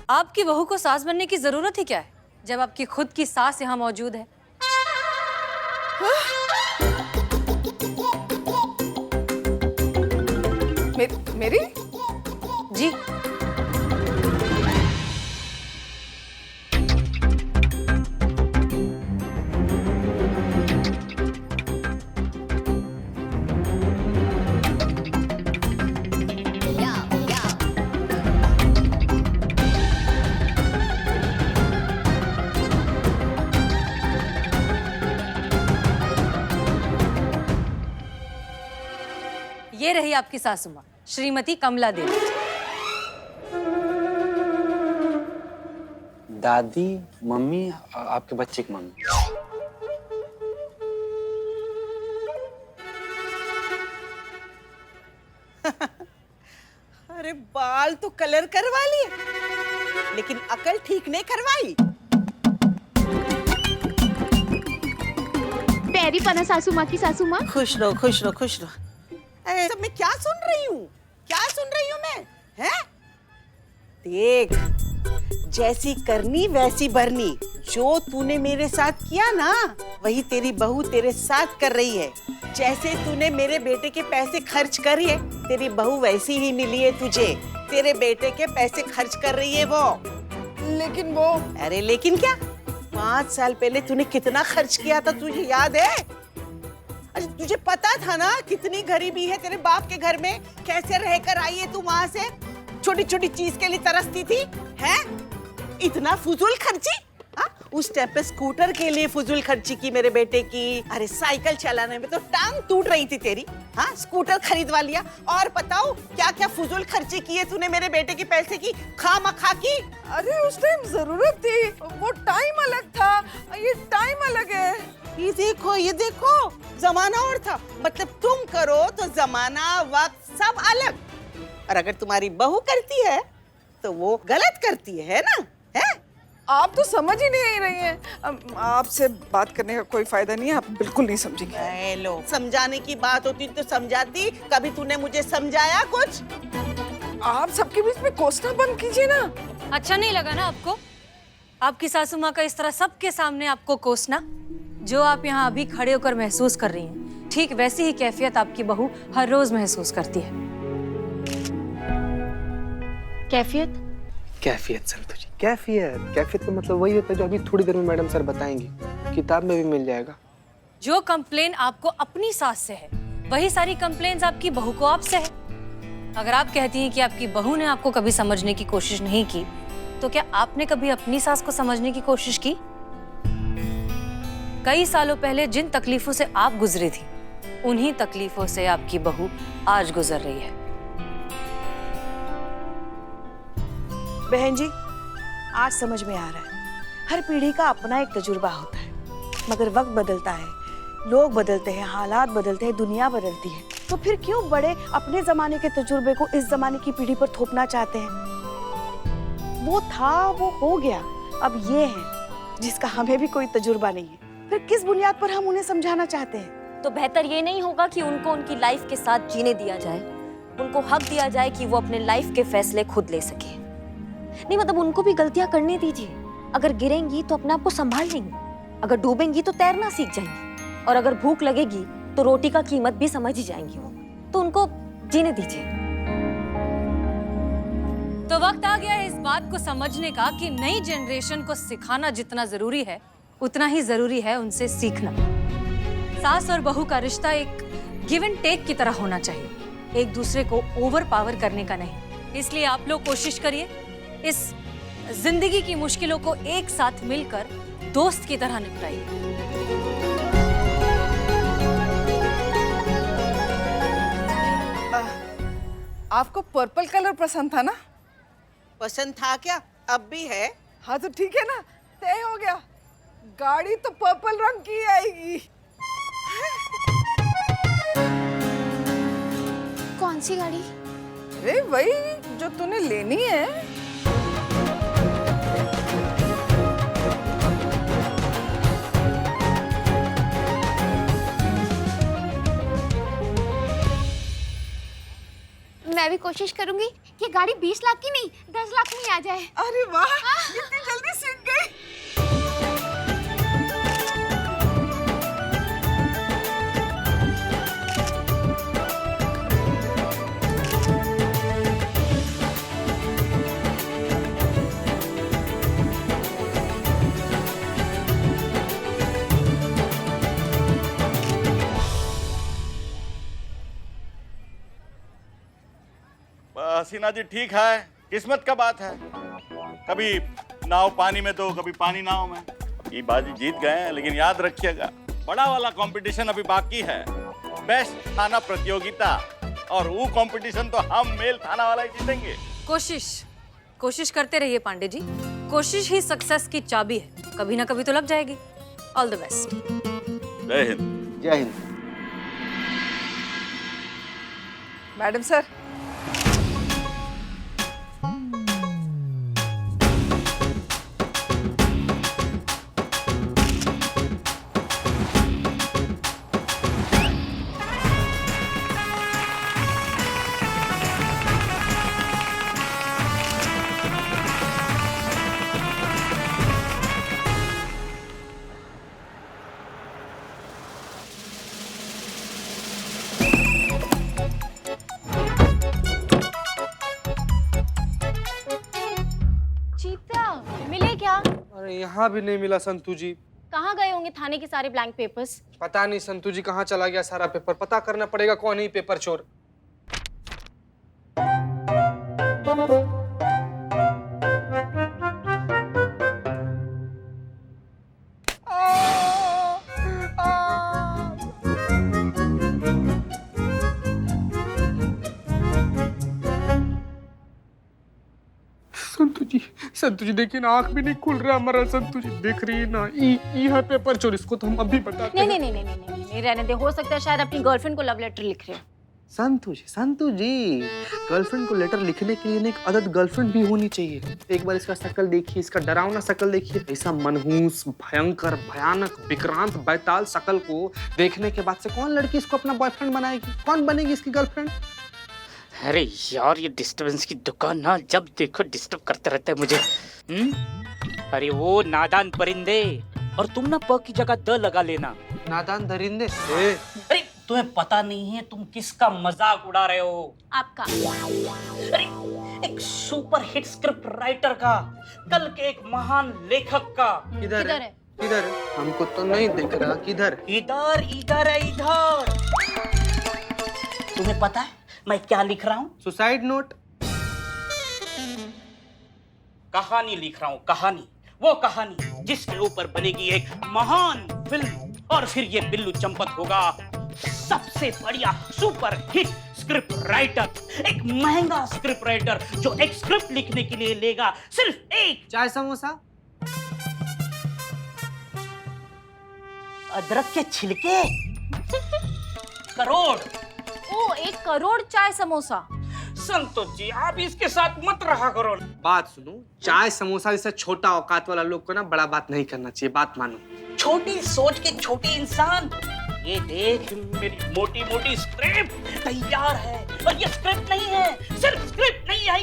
आपकी बहू को सास बनने की जरूरत ही क्या है जब आपकी खुद की सास यहाँ मौजूद है? मेरी? जी। ये रही आपकी सासू माँ, श्रीमती कमला देवी। दादी, मम्मी, आपके बच्चे की मम्मी। अरे बाल तो कलर करवा लिए, लेकिन अकल ठीक नहीं करवाई। पैरी पना सासू माँ की सासू माँ। खुश रहो, खुश रहो, खुश रहो। सब मैं क्या सुन रही हूँ? क्या सुन रही हूँ मैं? हैं? देख, जैसी करनी वैसी भरनी। जो तूने मेरे साथ किया ना, वही तेरी बहू तेरे साथ कर रही है। जैसे तूने मेरे बेटे के पैसे खर्च करिए, तेरी बहू वैसी ही मिली है तुझे। तेरे बेटे के पैसे खर्च कर रही है वो। लेकिन वो, अरे लेकिन क्या? 5 साल पहले तूने कितना खर्च किया था, तुझे याद है? अरे तुझे पता था ना कितनी गरीबी है तेरे बाप के घर में, कैसे रहकर आई है तू वहां से? छोटी छोटी चीज के लिए तरसती थी, हैं? इतना फुजूल खर्ची? उस टाइम पे स्कूटर के लिए फुजूल खर्ची की मेरे बेटे की। अरे साइकिल चलाने में तो टांग टूट रही थी तेरी। हाँ, स्कूटर खरीदवा लिया। और बताओ क्या क्या फुजूल खर्ची की है तूने मेरे बेटे के पैसे की, खामखा की। अरे उस टाइम जरूरत थी, वो टाइम अलग था, ये टाइम अलग है। ये देखो, जमाना और था। मतलब तुम करो तो जमाना वक्त सब अलग। और अगर तुम्हारी बहू करती है तो वो गलत करती है ना? है? आप तो समझ ही नहीं रही हैं। आपसे बात करने का कोई फायदा नहीं है, आप बिल्कुल नहीं समझेंगे। लो, समझाने की बात होती तो समझाती। कभी तूने मुझे समझाया कुछ? आप सबके बीच में कोसना बंद कीजिए ना। अच्छा नहीं लगा ना आपको? आपकी सासू माँ का इस तरह सबके सामने आपको कोसना? जो आप यहाँ अभी खड़े होकर महसूस कर रही हैं, ठीक वैसी ही कैफियत आपकी बहू हर रोज महसूस करती है। कैफियत? कैफियत संतु जी, कैफियत। कैफियत का मतलब वही होता है जो अभी थोड़ी देर में मैडम सर बताएंगी, किताब में भी मिल जाएगा। जो कंप्लेन आपको अपनी सास से है, वही सारी कंप्लेन्स आपकी बहू को आपसे है। अगर आप कहती हैं कि आपकी बहू ने आपको कभी समझने की कोशिश नहीं की, तो क्या आपने कभी अपनी सास को समझने की कोशिश की? कई सालों पहले जिन तकलीफों से आप गुजरी थी, उन्हीं तकलीफों से आपकी बहू आज गुजर रही है। बहन जी, आज समझ में आ रहा है, हर पीढ़ी का अपना एक तजुर्बा होता है, मगर वक्त बदलता है, लोग बदलते हैं, हालात बदलते हैं, दुनिया बदलती है, तो फिर क्यों बड़े अपने जमाने के तजुर्बे को इस जमाने की पीढ़ी पर थोपना चाहते हैं? वो था, वो हो गया, अब ये है जिसका हमें भी कोई तजुर्बा नहीं है, फिर किस बुनियाद पर हम उन्हें समझाना चाहते हैं? तो बेहतर ये नहीं होगा कि उनको उनकी लाइफ के साथ जीने दिया जाए, उनको हक दिया जाए कि वो अपने लाइफ के फैसले खुद ले सके। नहीं मतलब उनको भी गलतियां करने दीजिए। अगर गिरेंगी तो अपने आप को संभाल लेंगी, अगर डूबेंगी तो तैरना सीख जाएंगी, और अगर भूख लगेगी तो रोटी का कीमत भी समझ ही जाएंगी वो। तो उनको जीने दीजिए। तो वक्त आ गया है इस बात को समझने का कि नई जनरेशन को सिखाना जितना जरूरी है, उतना ही जरूरी है उनसे सीखना। सास और बहू का रिश्ता एक गिव एंड टेक की तरह होना चाहिए, एक दूसरे को ओवर पावर करने का नहीं। इसलिए आप लोग कोशिश करिए इस जिंदगी की मुश्किलों को एक साथ मिलकर दोस्त की तरह निपटाइए। आपको पर्पल कलर पसंद था ना? पसंद था क्या? अब भी है। हाँ तो ठीक है ना, तय हो गया, गाड़ी तो पर्पल रंग की आएगी। कौन सी गाड़ी? अरे वही जो तूने लेनी है। मैं मैं भी कोशिश करूंगी कि गाड़ी 20 लाख की नहीं 10 लाख में आ जाए। अरे वाह, इतनी जल्दी सीख गई। हसीना जी ठीक है, किस्मत का बात है। कभी नाव पानी में तो कभी पानी नाव में। ये बाजी जीत गए हैं, लेकिन याद रखिएगा बड़ा वाला कंपटीशन अभी बाकी है। बेस्ट थाना प्रतियोगिता, और वो कंपटीशन तो हम मेल थाना वाला ही जीतेंगे। कोशिश करते रहिए पांडे जी। कोशिश ही सक्सेस की चाबी है, कभी ना कभी तो लग जाएगी। All the best. जय हिंद। जय हिंद। मैडम सर, मिले क्या? अरे यहाँ भी नहीं मिला संतू जी। कहाँ गए होंगे थाने के सारे ब्लैंक पेपर्स? पता नहीं संतू जी कहाँ चला गया सारा पेपर। पता करना पड़ेगा कौन है ये पेपर चोर। संतू जी देखिए ना, आंख भी नहीं खुल रहा हमारा। संतू जी देख रही है ना, ये पेपर चोर। इसको तो हम अभी बताते हैं। नहीं रहने दे। हो सकता है शायद अपनी गर्लफ्रेंड को लव लेटर लिख रहे हो। संतू जी गर्लफ्रेंड को लेटर लिखने के लिए एक अदद गर्लफ्रेंड भी होनी चाहिए। एक बार इसका शक्ल देखिए, इसका डरावना शक्ल देखिए। ऐसा मनहूस, भयंकर, भयानक, विक्रांत, बैताल शक्ल को देखने के बाद से कौन लड़की इसको अपना बॉयफ्रेंड बनाएगी? कौन बनेगी इसकी गर्लफ्रेंड? अरे यार, ये डिस्टर्बेंस की दुकान ना जब देखो डिस्टर्ब करते रहते हैं मुझे। अरे वो नादान परिंदे, और तुम ना प की जगह द लगा लेना। नादान दरिंदे। अरे तुम्हें पता नहीं है तुम किसका मजाक उड़ा रहे हो? आपका। अरे एक सुपर हिट स्क्रिप्ट राइटर का, कल के एक महान लेखक का। किधर है? किधर है? हमको तो नहीं दिख रहा। किधर? इधर इधर है, इधर। तुम्हें पता है मैं क्या लिख रहा हूँ? Suicide note. कहानी लिख रहा हूँ, कहानी। वो कहानी जिसके ऊपर बनेगी एक महान फिल्म, और फिर ये बिल्लू चंपत होगा सबसे बढ़िया सुपर हिट स्क्रिप्ट राइटर। एक महंगा स्क्रिप्ट राइटर जो एक स्क्रिप्ट लिखने के लिए लेगा सिर्फ एक चाय समोसा, अदरक के छिलके, करोड़। ओ, 1 करोड़ चाय समोसा। संतोष जी आप इसके साथ मत रहा करो। बात सुनो, चाय समोसा जैसे छोटा औकात वाला लोग को ना बड़ा बात नहीं करना चाहिए। बात मानो। छोटी सोच के छोटे इंसान। ये देख, मेरी मोटी मोटी स्क्रिप्ट तैयार है। और ये स्क्रिप्ट नहीं है, सिर्फ स्क्रिप्ट नहीं है,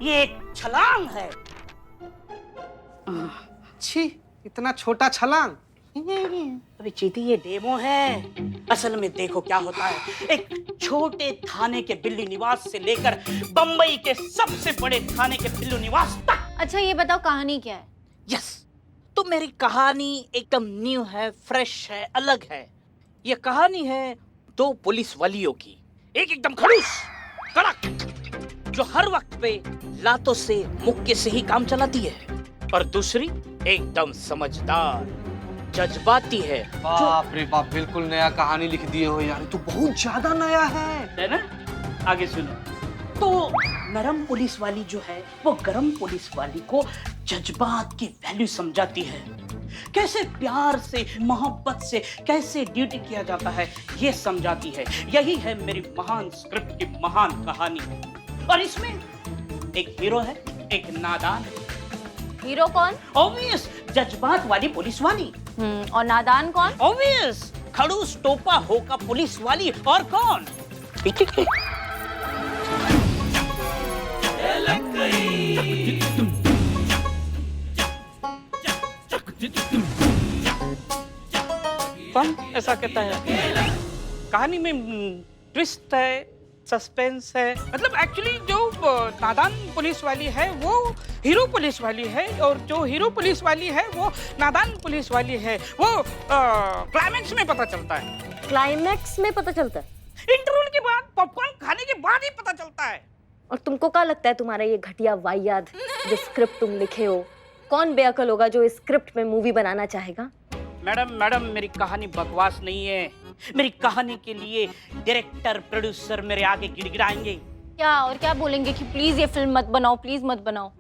ये एक छलांग है। छी, इतना छोटा छलांग। अरे चीती, ये डेमो है। असल में देखो क्या होता है। एक छोटे थाने के बिल्ली निवास से लेकर बंबई के सबसे बड़े थाने के बिल्लू निवास तक। अच्छा ये बताओ कहानी क्या है? यस, तो मेरी कहानी एकदम न्यू है, फ्रेश है, अलग है। ये कहानी है 2 पुलिस वालियों की। एक एकदम खड़ूस, कड़क, जो हर वक्त पे लातों से, मुक्के से ही काम चलाती है, और दूसरी एकदम समझदार, जज्बाती है। बाप रे बाप, बिल्कुल नया कहानी लिख दिए हो यार। तो बहुत ज्यादा नया है ना? आगे सुनो। तो नरम पुलिस वाली जो है वो गरम पुलिस वाली को जज्बात की वैल्यू समझाती है। कैसे प्यार से, मोहब्बत से कैसे ड्यूटी किया जाता है ये समझाती है। यही है मेरी महान स्क्रिप्ट की महान कहानी। और इसमें एक हीरो है, एक नादान है। हीरो कौन? ऑब्वियस, जज्बात वाली पुलिस वाली। और नादान कौन? ऑब्वियस, खड़ूस टोपा होका पुलिस वाली। और कौन? ऐसा कहता है। कहानी में ट्विस्ट है, सस्पेंस है। मतलब एक्चुअली जो नादान पुलिस वाली है वो हीरो पुलिस वाली है, और जो हीरो पुलिस वाली है वो नादान पुलिस वाली है। वो क्लाइमैक्स में पता चलता है। क्लाइमैक्स में पता चलता है? इंटरवल के बाद, पॉपकॉर्न खाने के बाद ही पता चलता है। और तुमको क्या लगता है तुम्हारा ये घटिया वाहियात जो स्क्रिप्ट तुम लिखे हो, कौन बेअकल होगा जो इस स्क्रिप्ट में मूवी बनाना चाहेगा? मैडम मेरी कहानी बकवास नहीं है। मेरी कहानी के लिए डायरेक्टर प्रोड्यूसर मेरे आगे गिड़गिड़ाएंगे। क्या और क्या बोलेंगे कि प्लीज ये फिल्म मत बनाओ, प्लीज मत बनाओ।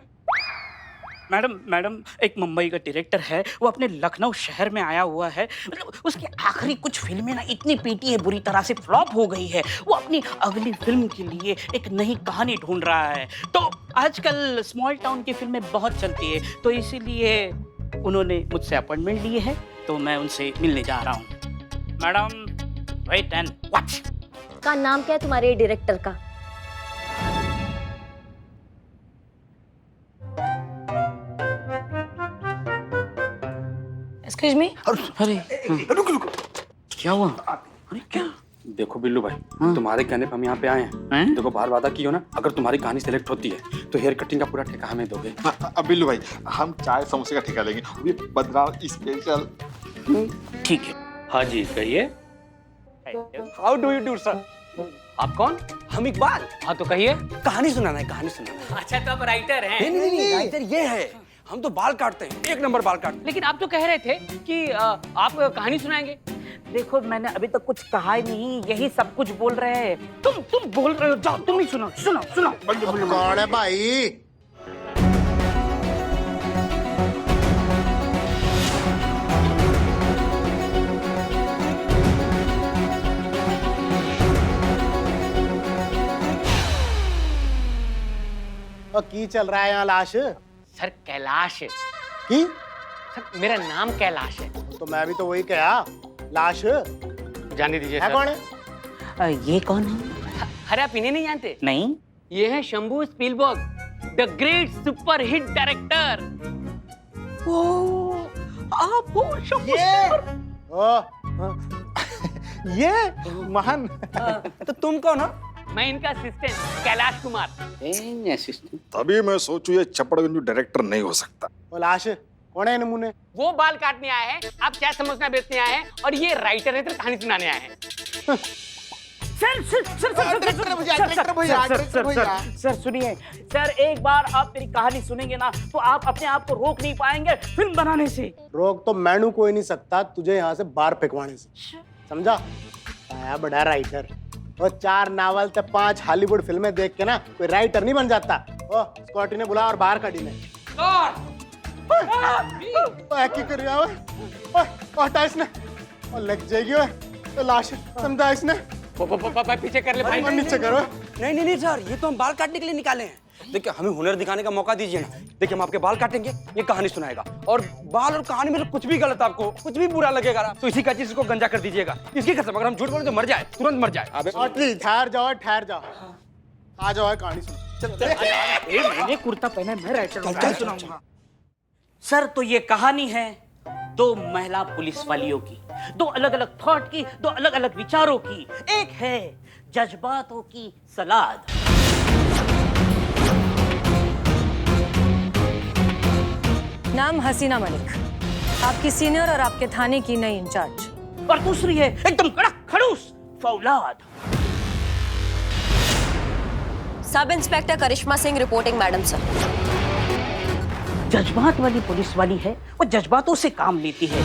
मैडम एक मुंबई का डायरेक्टर है, वो अपने लखनऊ शहर में आया हुआ है। मतलब उसकी आखिरी कुछ फिल्में ना इतनी पीटी है, बुरी तरह से फ्लॉप हो गई है। वो अपनी अगली फिल्म के लिए एक नई कहानी ढूंढ रहा है। तो आजकल स्मॉल टाउन की फिल्में बहुत चलती है, तो इसीलिए उन्होंने मुझसे अपॉइंटमेंट लिए है, तो मैं उनसे मिलने जा रहा हूँ। Madam wait and watch. का नाम क्या है तुम्हारे डायरेक्टर का? Excuse me. अरे क्या हुआ? अरे क्या? देखो बिल्लू भाई, तुम्हारे कहने पे हम यहाँ पे आए हैं। देखो बाहर वादा की हो ना, अगर तुम्हारी कहानी सेलेक्ट होती है तो हेयर कटिंग का पूरा ठेका हमें दोगे। अब बिल्लू भाई, हम चाय समोसे का ठेका लेंगे, वो भी बदनाम स्पेशल। ठीक है। हाँ जी कहिए। How do you do sir? आप कौन? हम इकबाल। हाँ तो कहिए। कहानी सुनाना है, कहानी सुनाना है। अच्छा तो आप राइटर हैं। नहीं, राइटर ये है, हम तो बाल काटते हैं, एक नंबर बाल काटते हैं। लेकिन आप तो कह रहे थे कि आप कहानी सुनाएंगे। देखो मैंने अभी तक कुछ कहा ही नहीं, यही सब कुछ बोल रहे हैं। तुम बोल रहे हो, जाओ तुम ही सुनो। कौन है भाई? की चल रहा है यहाँ लाश सर कैलाश की? सर मेरा नाम कैलाश है। तो मैं भी तो वही कहा, लाश जाने दीजिए है। सर। कौन है? ये कौन है? अरे आप इन्हें नहीं जानते? नहीं। ये है Shambhu Spielberg, the great super hit director. आप हो शंभू ये ये महान। तो तुम कौन हो? मैं इनका असिस्टेंट कैलाश कुमार। तभी मैं सोचू ये चपड़गंजू डायरेक्टर नहीं हो सकता। वो लाश कौन है नमूने? वो बाल काटने आए हैं, आप क्या समझना बेचने आए हैं, और ये राइटर है तो कहानी सुनाने आए हैं। सर सुनिए सर, एक बार आप मेरी कहानी सुनेंगे ना तो आप अपने आप को रोक नहीं पाएंगे फिल्म बनाने से। रोक तो मैनू कोई नहीं सकता तुझे यहाँ से बाहर फेंकवाने से, समझा? आया बड़ा राइटर, और 4 नावल ते 5 हॉलीवुड फिल्में देख के ना कोई राइटर नहीं बन जाता। ओ स्कॉटी ने बुला और बाहर काटी ने। की कर रहा है? हटा इसने, और लग जाएगी ओए तो लाश, समझा इसने? पीछे कर ले भाई। नीचे करो। नहीं सर, ये तो हम बाल काटने के लिए निकाले हैं। देखिए हमें हुनर दिखाने का मौका दीजिए ना। देखिए हम आपके बाल काटेंगे, ये कहानी सुनाएगा, और बाल और कहानी में कुछ भी गलत, आपको कुछ भी बुरा लगेगा ना तो इसी का चीज को गंजा कर दीजिएगा। इसकी कसम, अगर हम झूठ बोले तो मर जाए, तुरंत मर जाए। ठहर जाओ, ठहर जाओ, आ जाओ कहानी सुनो। मैंने कुर्ता पहना, मैं राइटर सुनाऊंगा। सर तो ये कहानी है 2 महिला पुलिस वालियों की, 2 अलग अलग थॉट की, 2 अलग अलग विचारों की। एक है जज्बातों की सलाद। नाम हसीना मलिक, आपकी सीनियर और आपके थाने की नई इंचार्ज। और दूसरी है एकदम कड़क खड़ूस फौलाद। सब इंस्पेक्टर करिश्मा सिंह रिपोर्टिंग मैडम सर। जज्बात वाली पुलिस वाली है, वो जज्बातों से काम लेती है,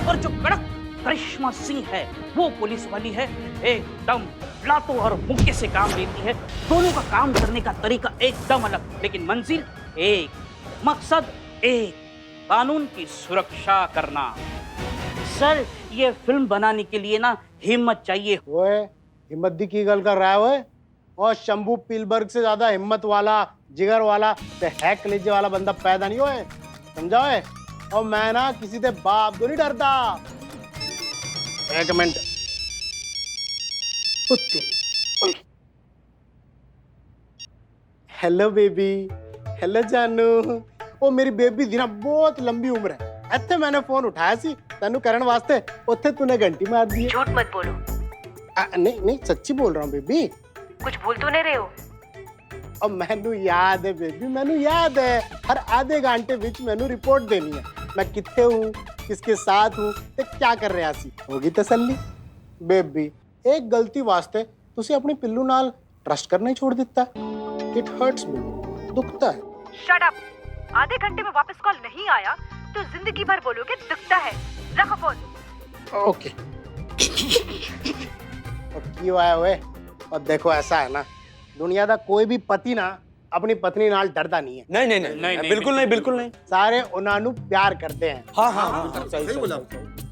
और जो कड़क करिश्मा सिंह है वो पुलिस वाली है, एकदम लातों और मुक्के से काम लेती है। दोनों का काम करने का तरीका एकदम अलग, लेकिन मंजिल एक, मकसद एक, कानून की सुरक्षा करना। सर ये फिल्म बनाने के लिए ना हिम्मत चाहिए। ओए हिम्मत दी की गल कर रहा है ओए? और शंभू पीलबर्ग से ज्यादा हिम्मत वाला, जिगर वाला, है कलेजे वाला बंदा पैदा नहीं होए, समझा है? और मैं ना किसी से बाप तो नहीं डरता। एक मिनट। हेलो बेबी, हेलो जानू, ਉਹ ਮੇਰੀ ਬੇਬੀ ਦੀ ਨਾ ਬਹੁਤ ਲੰਬੀ ਉਮਰ ਹੈ ਇੱਥੇ मैंने फोन उठाया सी ਤੈਨੂੰ ਕਰਨ ਵਾਸਤੇ ਉੱਥੇ तूने घंटी मार दी है झूठ मत बोलो। नहीं नहीं सच्ची बोल रहा हूँ बेबी कुछ भूल तो नहीं रहे हो? और मैनू याद है बेबी मैनू याद है हर आधे घंटे विच मैनू रिपोर्ट देनी है मैं कितने हूँ किसके साथ हूँ ते क्या कर रहा सी होगी तसल्ली बेबी एक गलती वास्ते तुसी अपनी पिल्लू नाल ट्रस्ट करना ही छोड़ देता है इट हर्ट्स बेबी दुखता है शट अप। आधे घंटे में वापस कॉल नहीं आया तो जिंदगी भर बोलोगे दुखता है। रखो फोन। ओके और क्यों आया हुए और देखो ऐसा है ना दुनिया का कोई भी पति ना अपनी पत्नी नाल डरता नहीं है नहीं नहीं नहीं बिल्कुल नहीं सारे उन्होंने प्यार करते हैं हाँ सही बोला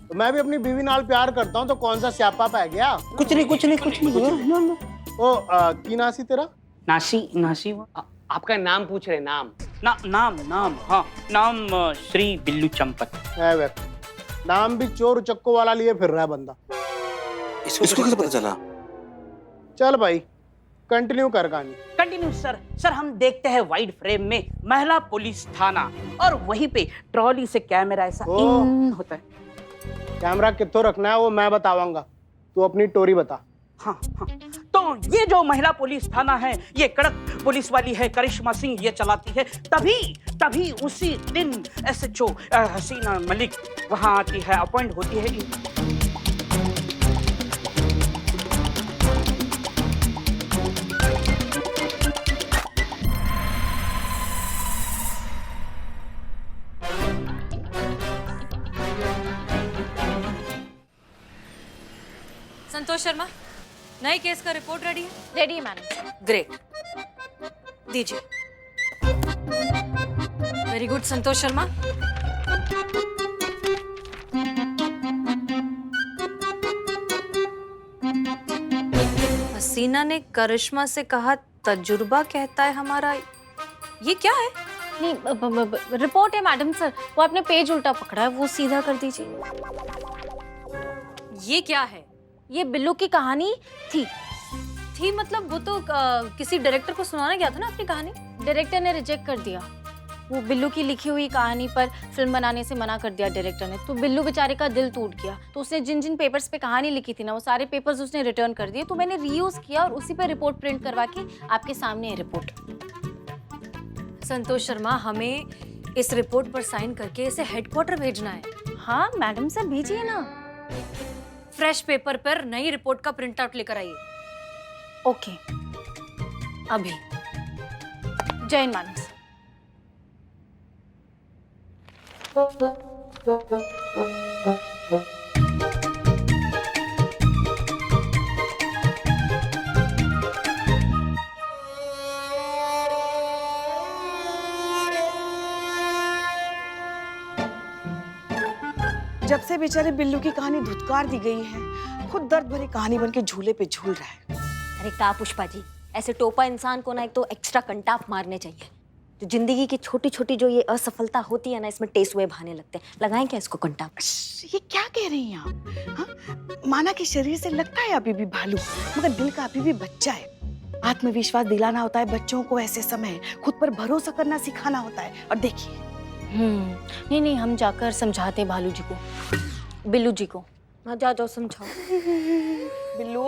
तो मैं भी अपनी बीवी नाल प्यार करता हूँ तो कौन सा स्यापा पै गया कुछ नहीं ओ की नासी तेरा नासी आपका नाम पूछ रहे नाम नाम हाँ नाम श्री बिल्लू चंपत। है वे नाम भी चोर चक्को वाला लिए फिर रहा है बंदा इसको कैसे पता चला चल भाई कंटिन्यू कर कहानी। कंटिन्यू सर हम देखते हैं वाइड फ्रेम में महिला पुलिस थाना और वहीं पे ट्रॉली से कैमरा ऐसा इन होता है। कैमरा कित्थों रखना है वो मैं बताऊंगा तू अपनी टोरी बता। हाँ तो ये जो महिला पुलिस थाना है ये कड़क पुलिस वाली है करिश्मा सिंह ये चलाती है तभी उसी दिन SHO हसीना मलिक वहां आती है अपॉइंट होती है कि संतोष शर्मा नए केस का रिपोर्ट रेडी है? रेडी है मैडम। ग्रेट दीजिए। Very good Santosh Sharma. हसीना ने करिश्मा से कहा तजुर्बा कहता है हमारा, ये क्या है? नहीं रिपोर्ट है मैडम सर, वो आपने पेज उल्टा पकड़ा है, वो सीधा कर दीजिए। ये क्या है? ये बिल्लू की कहानी थी। मतलब वो तो किसी डायरेक्टर को सुनाना गया था ना अपनी कहानी। डायरेक्टर ने रिजेक्ट कर दिया, वो बिल्लू की लिखी हुई कहानी पर फिल्म बनाने से मना कर दिया डायरेक्टर ने। तो बिल्लू बेचारे का दिल टूट गया, तो उसने जिन जिन पेपर्स पे कहानी लिखी थी ना वो सारे पेपर्स उसने रिटर्न कर दिए। तो मैंने रीयूज किया और उसी पे रिपोर्ट प्रिंट करवा के आपके सामने है रिपोर्ट। संतोष शर्मा हमें इस रिपोर्ट पर साइन करके इसे हेडक्वार्टर भेजना है। हाँ मैडम सर भेजिए ना। फ्रेश पेपर पर नई रिपोर्ट का प्रिंट आउट लेकर आइए। ओके अभी। जय हिंद मैडम सर। जब से बेचारे बिल्लू की कहानी धुतकार दी गई है खुद दर्द भरी कहानी बन के झूले पे झूल रहा है। अरे का पुष्पा जी, ऐसे टोपा इंसान को ना एक तो एक्स्ट्रा कंटाप मारने चाहिए। तो जिंदगी की छोटी छोटी जो ये असफलता होती है ना इसमें टेसुए बहाने लगते हैं। लगाएं क्या इसको कंटाप? ये क्या कह रही हैं आप? हाँ? माना कि शरीर से लगता है अभी भी भालू मगर दिल का अभी भी बच्चा है। आत्मविश्वास दिलाना होता है बच्चों को ऐसे समय, खुद पर भरोसा करना सिखाना होता है। और देखिए नहीं हम जाकर समझाते हैं भालू जी को, बिल्लू जी को। हाँ जाओ समझाओ। बिल्लू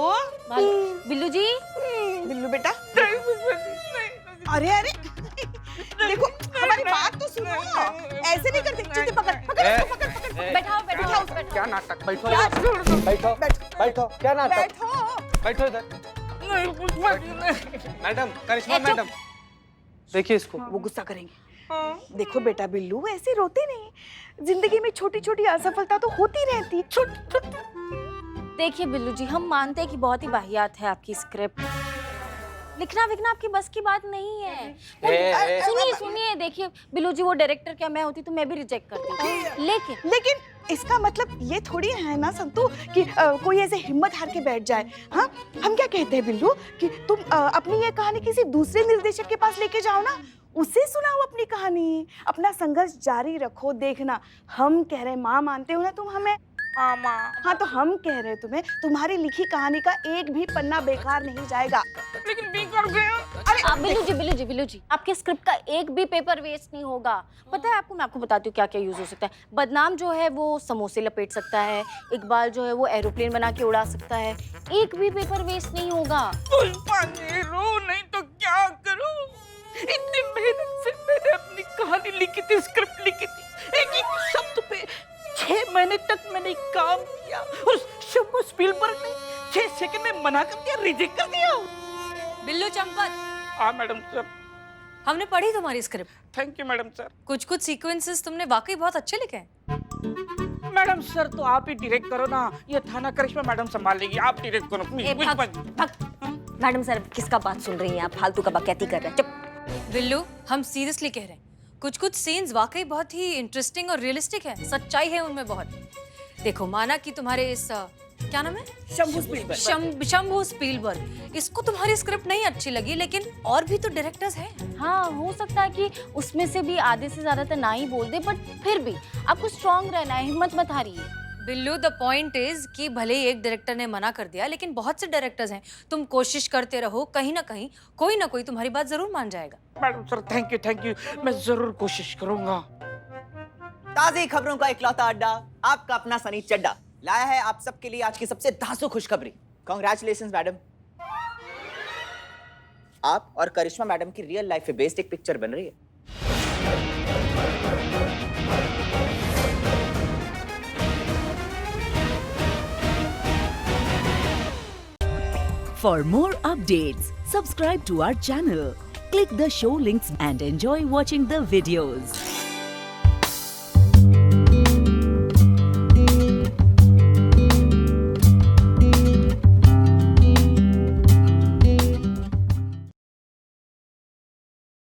बिल्लू जी, बिल्लू बेटा। अरे देखो हमारी बात तो सुनो, ऐसे नहीं करते। चुप पकड़ बैठाओ उस पर। क्या नाटक? बैठो क्या नाटक? बैठो इधर। मैडम करिश्मा मैडम देखिए इसको। वो गुस्सा करेंगे। देखो बेटा बिल्लू ऐसे रोते नहीं, जिंदगी में छोटी छोटी असफलता तो होती रहती। देखिए बिल्लू जी, हम मानते हैं कि बहुत ही वाहियात है आपकी स्क्रिप्ट, लिखना विखना आपकी बस की बात नहीं है। सुनिए देखिए बिल्लू जी, वो डायरेक्टर क्या मैं होती तो मैं भी रिजेक्ट करती। लेकिन इसका मतलब ये थोड़ी है ना संतू कि कोई ऐसे हिम्मत हार के बैठ जाए। हाँ हम क्या कहते हैं बिल्लू कि तुम अपनी ये कहानी किसी दूसरे निर्देशक के पास लेके जाओ ना, उसे सुनाओ अपनी कहानी, अपना संघर्ष जारी रखो। देखना हम कह रहे हैं, माँ मानते हो ना तुम हमें। हाँ तो हम कह रहे हैं तुम्हें, तुम्हारी लिखी कहानी का एक भी पन्ना बेकार नहीं जाएगा। लेकिन बेकार गया। आप बिल्लू जी, आपके स्क्रिप्ट का एक भी पेपर वेस्ट नहीं होगा। पता है आपको, मैं आपको बताती हूँ क्या क्या यूज हो सकता है। बदनाम जो है वो समोसे लपेट सकता है, इकबाल जो है वो एरोप्लेन बना के उड़ा सकता है। एक भी पेपर वेस्ट नहीं होगा। पुष्पा जी, रो नहीं तो क्या करूं? इतनी मेहनत से मैंने अपनी कहानी लिखी थी, स्क्रिप्ट लिखी थी, एक एक शब्द पे 6 महीने तक मैंने काम किया। उस शंभू स्पीलबर्ग ने 6 सेकंड में मना कर दिया, रिजेक्ट कर दिया। बिल्लू चंपत, हाँ मैडम सर। हमने पढ़ी तुम्हारी script. Thank you madam sir. कुछ सीक्वेंसेस तुमने वाकई बहुत अच्छे लिखे हैं। मैडम सर तो आप ही डायरेक्ट करो ना, ये थाना करिश्मा मैडम संभाल लेगी, आप डायरेक्ट करो प्लीज। मैडम सर, किसका बात सुन रही हैं आप? फालतू का बकैती कर रहे हैं। चुप। बिल्लू, हम सीरियसली कह रहे हैं, कुछ सीन्स वाकई बहुत ही इंटरेस्टिंग और रियलिस्टिक है, सच्चाई है उनमें बहुत। देखो, माना कि तुम्हारे इस क्या नाम है, शंभू स्पीलबर्ग, इसको तुम्हारी स्क्रिप्ट नहीं अच्छी लगी, लेकिन और भी तो डायरेक्टर्स हैं। हाँ, हो सकता है कि उसमें से भी आधे से ज्यादातर ना ही बोल दे, बट फिर भी आपको स्ट्रांग रहना है, हिम्मत मत हारिए। बिल्लू, द पॉइंट इज कि भले ही एक डायरेक्टर ने मना कर दिया, लेकिन बहुत से डायरेक्टर्स हैं। तुम कोशिश करते रहो, कहीं ना कहीं कोई ना कोई तुम्हारी बात जरूर मान जाएगा। मैडम सर थैंक यू, मैं जरूर कोशिश करूंगा। ताज़ी खबरों का इकलौता अड्डा, आपका अपना सनी चड्डा लाया है आप सबके लिए आज की सबसे धांसू खुशखबरी। कांग्रेचुलेशंस मैडम, आप और करिश्मा मैडम की रियल लाइफ पे बेस्ड एक पिक्चर बन रही है। For more updates, subscribe to our channel, click the show links and enjoy watching the videos.